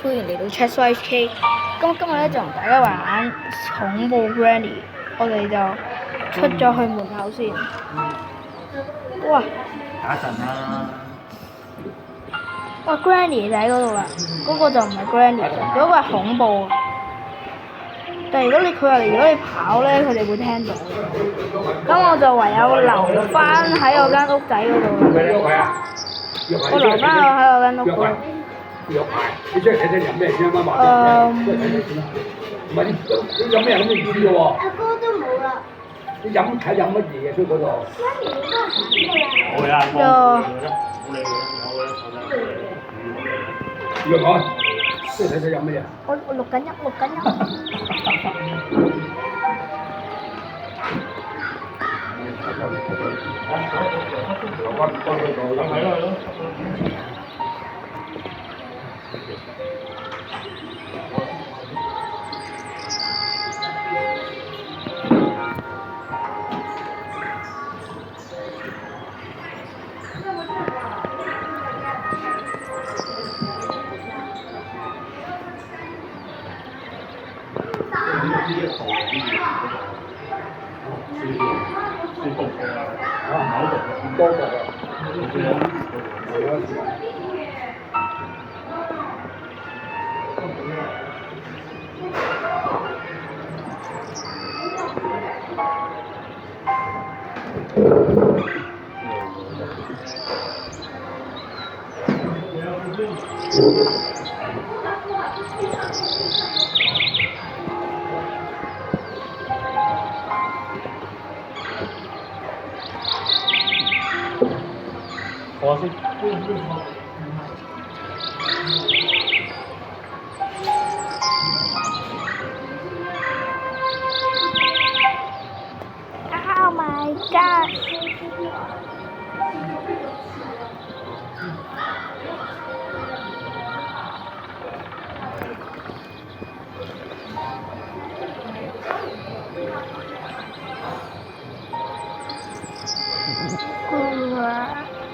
歡迎嚟到 ChatSoHK。咁今日咧就同大家玩恐怖 Granny， 我哋就出咗去門口先。哇！打陣啦，哇 Granny 就喺嗰度啦，嗰個就唔係 Granny，嗰個係恐怖啊！但係如果你跑咧，佢哋會聽到。咁我就唯有留翻喺我間屋仔嗰度啦。我留翻喺我間屋嗰度。有牌，你出嚟睇睇飲咩先啊？媽話出嚟睇睇先啦。唔係你飲咩咁你唔知嘅喎。阿哥都冇啦。你睇飲乜嘢啊？出嗰度。媽咪都係咁嘅啦。我呀，冇理佢，約我出嚟睇睇飲乜嘢？我錄緊音。我先。Oh my god！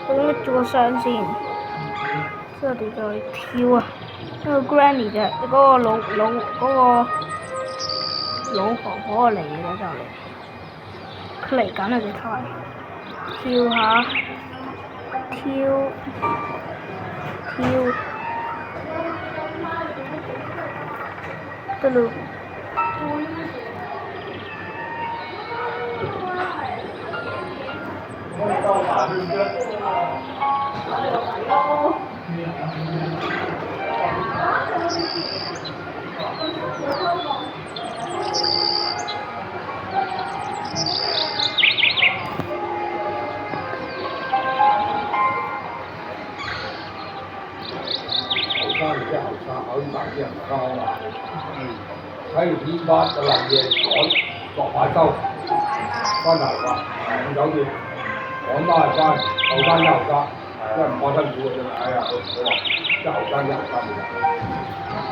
我拎咗個箱先，之後我哋再跳啊！嗰個 Granny 就嗰個老婆婆嚟嘅就嚟，佢嚟緊啊！隻胎，跳下，跳，得咯。後生考啲大啲人家啊嘛，睇完片翻就臨夜趕落馬洲翻嚟話唔酒店趕翻嚟翻，後生一後生，真係唔怕辛苦嘅真係，哎呀佢話一後生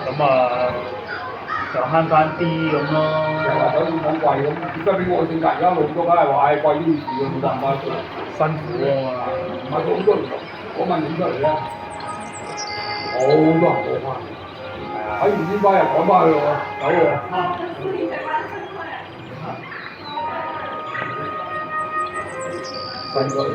咁啊，就慳翻啲咁咯。成日酒店講貴咁，而家俾我性格而家老咗，梗係話唉貴呢件事㗎，冇辦法，辛苦啊嘛。唔係好多人講問點出嚟咧，好多人冇翻。睇完呢班又趕翻去咯喎，走喎。辛苦喎。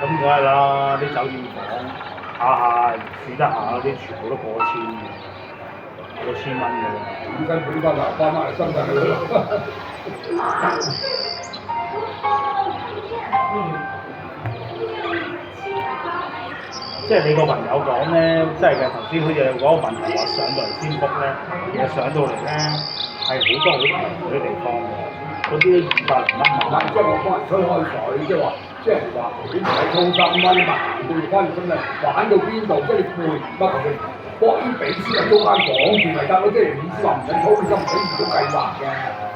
咁梗係啦，啲酒店房下住得下嗰啲全部都過千蚊嘅。咁辛苦翻嚟深圳去咯。即係你個朋友講咧，即係嘅頭先好似有嗰個問題話上到嚟先 book 咧，其實上到嚟咧係好多好平嗰啲地方嘅，嗰啲200零蚊嗱，即係我幫人吹開水，即係話你唔係充3蚊嘛，到而家真係玩到邊度，即係你攰唔得佢，搏啲俾先係租間房住咪得咯，即係意思話唔使操心，唔使預早計劃嘅，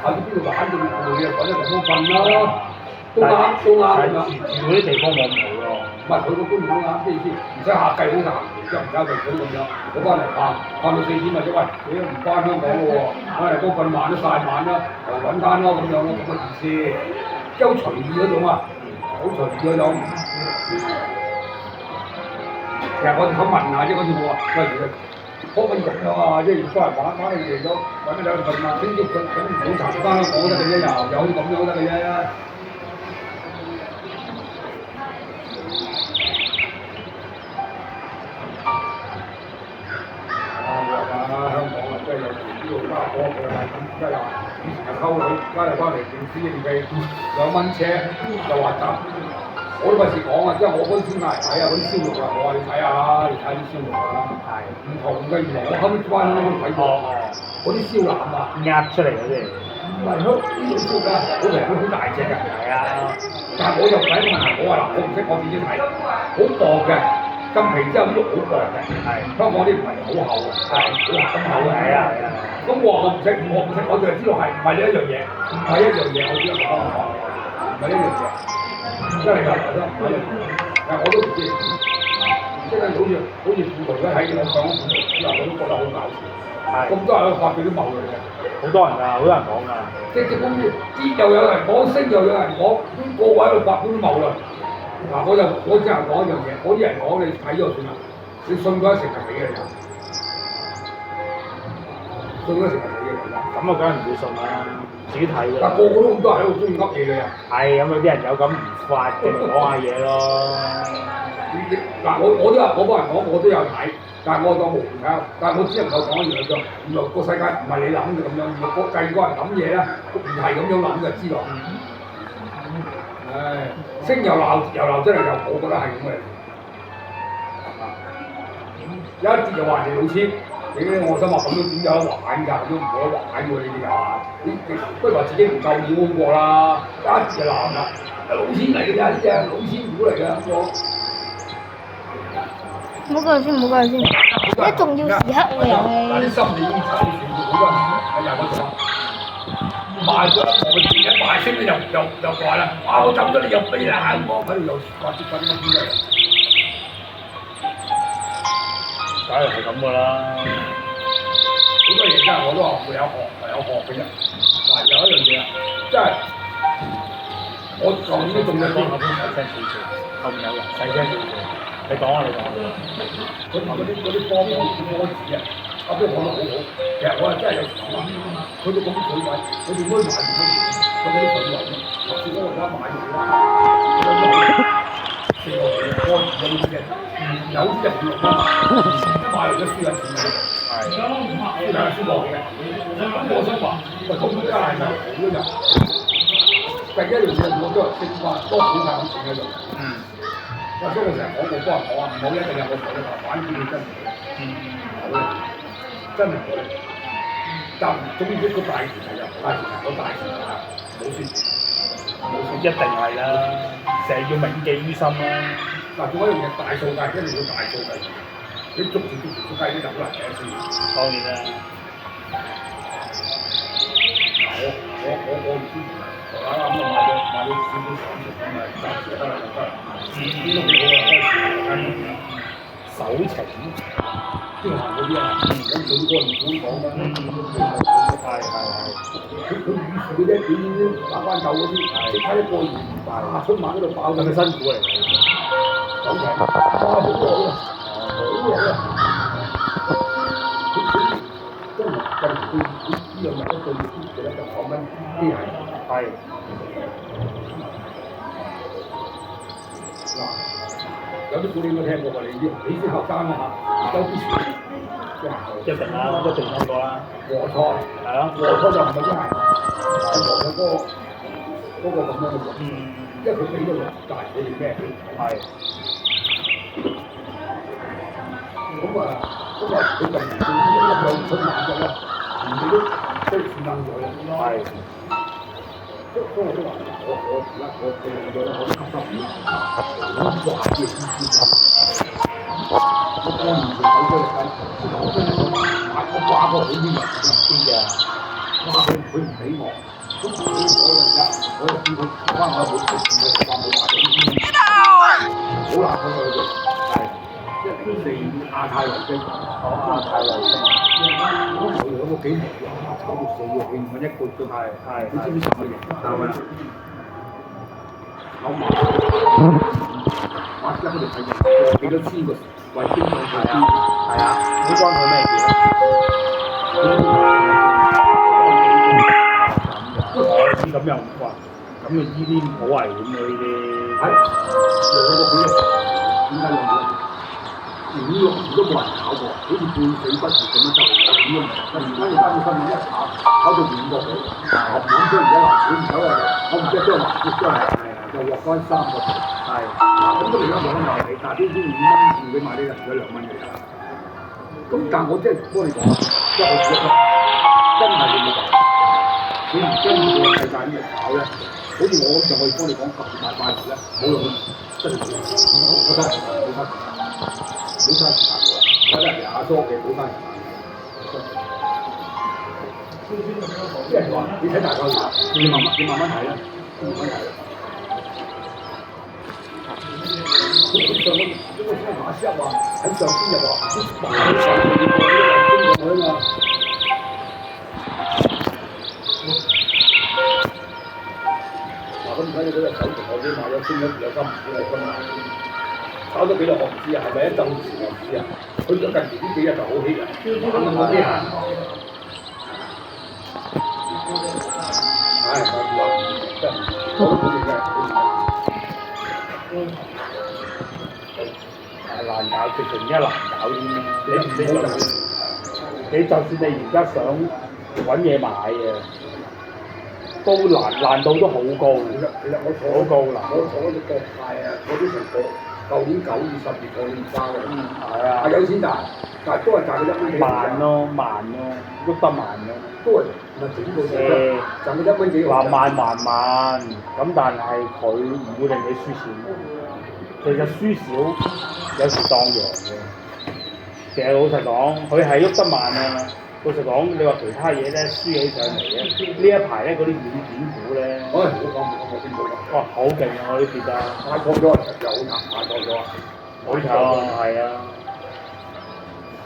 喺邊度玩到攰啊，揾個地方瞓啦。都啱都啱但係㗎。住嗰啲地方冇咁好咯。唔係佢個觀念都啱，咩意思？唔使下計好難，即係唔交地嗰啲咁樣。我翻嚟盼到4點咪啫，喂，你都唔翻香港咯喎，翻嚟嗰份晚都晒晚啦，又揾單咯咁樣咯，咁嘅意思。即係好隨意嗰種啊，好隨意嗰種。其實我哋想問下啫，嗰次我話，喂，其實可唔可以咁樣啊？即係翻嚟玩嚟夜咗，揾咗2份啊，聽朝咁早茶翻香港得嘅啫，又好似咁樣得嘅啫。香港啊，真係有時呢度加火嘅係咁，真係以前係溝女，加入翻嚟電子競技2蚊車又話集，我都費事講啊！即係我嗰啲先嚟睇啊，嗰啲燒肉啊，我話你睇下，你睇啲燒肉啊，唔同嘅原來我後尾翻香港睇過，嗰啲燒腩啊，呃出嚟嗰啲。唔係呢種燒㗎，好平好大隻㗎，係啊，但係我就唔係一個問題，我話嗱，我唔識，我自己睇，好薄嘅。金皮之後啲肉好薄嘅，香港啲唔係好厚嘅，好咁厚嘅。係啊。咁我唔識，我就係知道係唔係呢一樣嘢，唔係一樣嘢，我知道講唔係一樣嘢，真係㗎，真唔係一樣嘢。但係我都唔知，即係好似富豪咧喺我上咗富豪之後，我都覺得好搞笑。咁多人都發表啲謬論嘅，好多人㗎，好多人講㗎。即係咁跌又有人講，升又有人講，咁個位喺度發表啲謬論。嗱，我只係講一樣嘢，嗰啲人講你睇咗算啦，你信嗰一成係死嘅人，信嗰一成係死嘅人啦。咁啊，梗係唔會信啦，自己睇㗎。但個個都咁多人喺度中意噏嘢嘅人。係咁，有啲人有咁唔法嘅講下嘢咯。嗱，我都話我幫人講，我都有睇，但係我當無聊睇，但係我只能夠講一樣嘢，原來個世界唔係你諗嘅咁樣，原來個計個人諗嘢咧，唔係咁樣諗就知道。唉，升又鬧，真係我覺得係咁嘅。有一節又話人哋老千，我心話咁都點有得玩㗎？咁都唔可得玩喎！你哋又話，你不如話自己唔夠料好過啦。有一節就鬧啦，老千嚟嘅咋呢隻？老千股嚟嘅我。唔好講先，唔好講先。一重要時刻嘅遊嗱啲戲。心理醫生好多人喺入嗰度啊。賣咗我自己賣升咧又話啦，哇！我走咗你又飛啦，我喺度又發啲咁嘅嘢。梗係咁㗎啦。好多嘢真係我都話會有學嘅啫。嗱，有一樣嘢啊，真係我舊年都中咗啲，細聲少少，後面有人細聲少少。你講啊，你講。嗰啲波子啊，阿邊講得好好。其實我係真係有時諗啊，佢哋嗰啲水位，佢哋應該買住乜嘢？佢嗰啲水位咧，我試過而家買咗啦，4個幾波子嗰啲嘅，有啲就5、6蚊買嚟都輸緊錢嘅。係，輸兩輸落嘅。咁我想話，喂，咁而家係咪好咗人？第一樣嘢我都係升翻，多少塊咁錢喺度。所以我成日講，我幫人講啊，唔好一定有個台頭反轉你真係好嘅，真係好嘅。但總之個大前提就大前提，個大前提冇輸，一定係啦，成日要銘記於心啦。嗱，仲有一樣嘢大數計，一定要大數計，你逐條計咧就好難計得輸。當然啦。嗱，我唔知。啱啱咁買咗少少手情咁咪暫時得啦，就得啦。呢個幾好啊，開始手情，即係行嗰啲啊，咁佢嗰個唔會講㗎。佢預示嗰啲點打翻舊嗰啲，即刻一過完，春晚嗰度爆，係咪辛苦嚟？手情，哇好耐啊，好耐啊！真係近期呢兩日一個月先就講緊啲係。係。嗱，有啲股你應該聽過㗎，你先後生啊嚇，有啲船即係一定啦，一定聽過啦。和菜係咯。和菜就唔係真係和菜嗰個咁樣嘅喎，因為佢俾咗大你哋咩？係。咁啊，佢近年做呢一兩春晚咗啦，人哋都算硬咗啦。係。都我都話，我而家我用咗我啲黑心片，好壞嘅意思。我過年前睇咗嚟睇，我真係買我掛過好啲人邊嘅，掛佢唔俾我，咁我就見佢翻我冇食飯冇買到，好難睇佢嘅。係，因為4亞太衛星，亞太衛星，我哋有個幾年炒到4個幾蚊一個鐘，係，你知唔知乜嘢？炒咩？炒麻，哇！一嗰條睇幾多千個衛星上去啊？係啊，好關佢咩事我知咁又哇，咁啊依啲好危險嘅呢啲。係，兩個幾點解兩個？連呢個都冇人炒過，好似半死不活咁樣就點都唔得。突然間你翻到新聞一炒到5個幾，後面將而家藍股唔走啊！我唔知將藍股將就落翻3個幾。係，咁都而家冇得賣你，但係呢啲5蚊換俾買呢個而家2蚊嚟㗎。咁但係我真係幫你講啊，即係我覺得真係你冇辦法。你唔跟住個世界呢嚟搞咧，好似我咁就可以幫你講10大塊頭咧，冇用嘅，真係冇用。冇嘥時間，冇嘥時間，冇嘥時間㗎，我真係廿多嘅冇嘥時間。即係話你睇大嚿嘢，你慢慢睇啦，慢慢睇啦。佢上個因為聽馬師話喺上邊就話啲白嘅上邊呢個中國啊嘛。咁睇你嗰隻手同我啲買咗升咗有金唔知係金啊！炒咗幾耐我唔知啊，係咪一陣時我唔知啊。佢近期呢幾日就好 hit 啊，玩到我啲人。唉，真係好勁嘅，難搞，直情一難搞添。你就算你而家想揾嘢買嘅，都難度都好高。其實我坐好高啦！我坐嗰隻國泰啊，嗰啲成個舊年9月、10月我已經交嘅。係啊。係有錢賺，但係都係賺到1蚊幾。慢咯，喐得慢咯。都係咪整個賺到1蚊幾？慢，咁但係佢唔會令你輸錢。其實輸少有時當贏嘅。其實老實講，佢係喐得慢啊。老實講，你話其他嘢咧輸起上嚟咧，呢一排咧嗰啲軟件股咧，唔好講我先冇講。哇，好勁啊！我都覺得。買錯咗，又好慘，買錯咗。好慘啊！係啊。